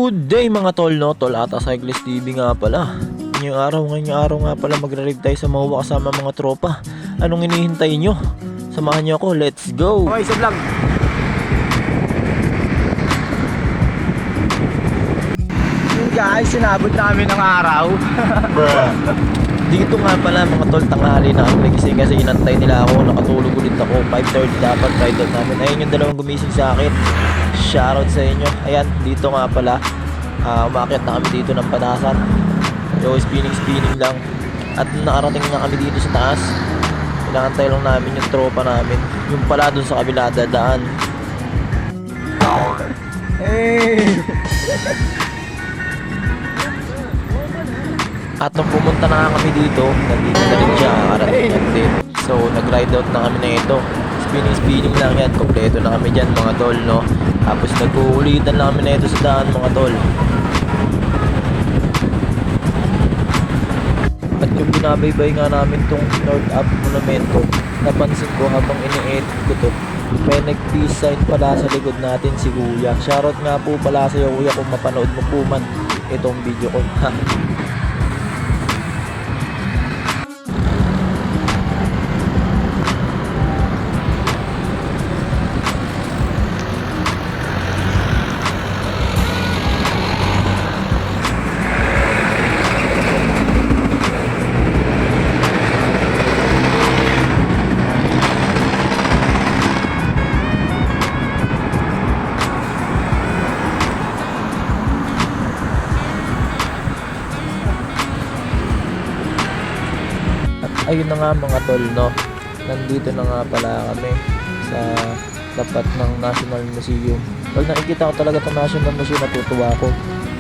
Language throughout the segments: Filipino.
Good day mga tol, no? Tol Ata Cyclist TV nga pala. Ngayong araw nga pala magre-ride tayo sa Mahuwa kasama mga tropa. Anong hinihintay nyo? Samahan nyo ako, let's go! Okay, sa vlog. Yung guys, sinabot namin ng araw. Dito nga pala mga tol, tanghali na ang nagising kasi inantay nila ako. Nakatulog ulit ako, 5:30 dapat ride out namin. Ayun yung dalawang gumising sa akin. Shoutout sa inyo. Ayan, dito nga pala umakyat na kami dito ng Panasan. So spinning lang. At nakarating na kami dito sa taas. Pinakantay lang namin yung tropa namin. Yung pala dun sa kabila dadaan. Hey! At nung pumunta na kami dito, nandito na rin siya, karating yan din. So nag-ride out na kami na ito. Spinning lang yan, kompleto na kami dyan mga tol, no? Tapos nag-uulitan lang kami na ito sa daan mga tol. At yung binabaybay nga namin tong North Up Monumento, napansin ko habang ini-edit ko to, may nag-peace sign pala sa likod natin si Kuya. Shoutout nga po pala sa iyo Kuya kung mapanood mo po man itong video ko. Ayun na nga mga tol, no? Nandito na nga pala kami sa tapat ng National Museum. Pag nakikita ko talaga itong National Museum, natutuwa ako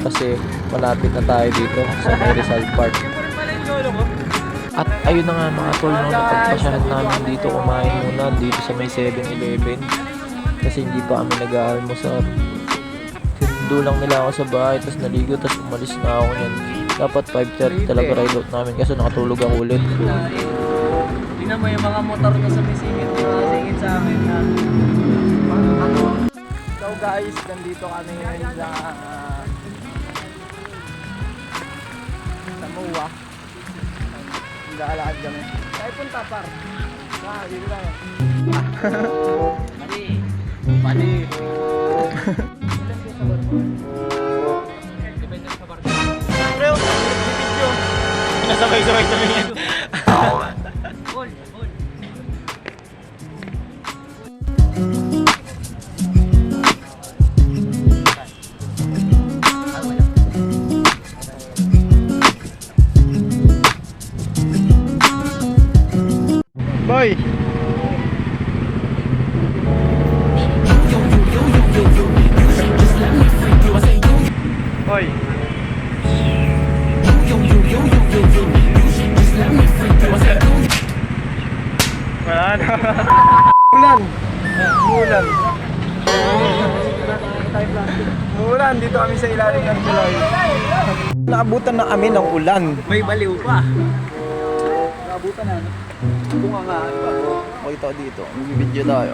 kasi malapit na tayo dito sa may Rizal Park. At ayun na nga mga tol, no? Napagpasyahan namin dito kumain muna dito sa may 7-Eleven kasi hindi pa kami nag-aalmusal. Sinundo lang nila ako sa bahay, tapos naligo, tapos umalis na ako yan. Dapat 5:30 talaga ride out namin kasi nakatulog ako ulit. Tingnan mo yung mga motor na sumisingit. Singit sa amin na. So guys, nandito kami sa Mahuwa. Nag-aalakad kami. Saan punta par? Dito tayo. Pali. Nasabay-sabay kami yan. Boy! Boy! Wala na. Mulan dito kami sa ilalim ng tulay. Naabutan na kami ng ulan. May baliw pa. Naabutan na. Bunga nga pa. Pakita ko dito. Mag-video tayo.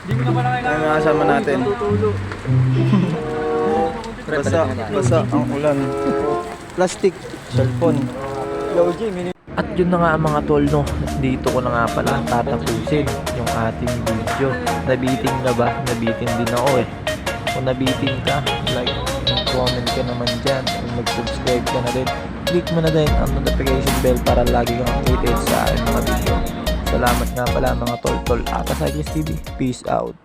Hindi ko na pala kailangan. Ano kasama natin? Basa ang ulan. Plastic, cellphone. At yun na nga mga tol, no? Dito ko na nga pala tatapusin yung ating video. Nabitin na ba? Nabitin din ako eh. Kung nabitin ka, like, comment ka naman dyan, mag-subscribe ka na rin. Click mo na din ang notification bell para lagi kang updated sa aking mga video. Salamat nga pala mga tol Ata Cyclist TV. Peace out.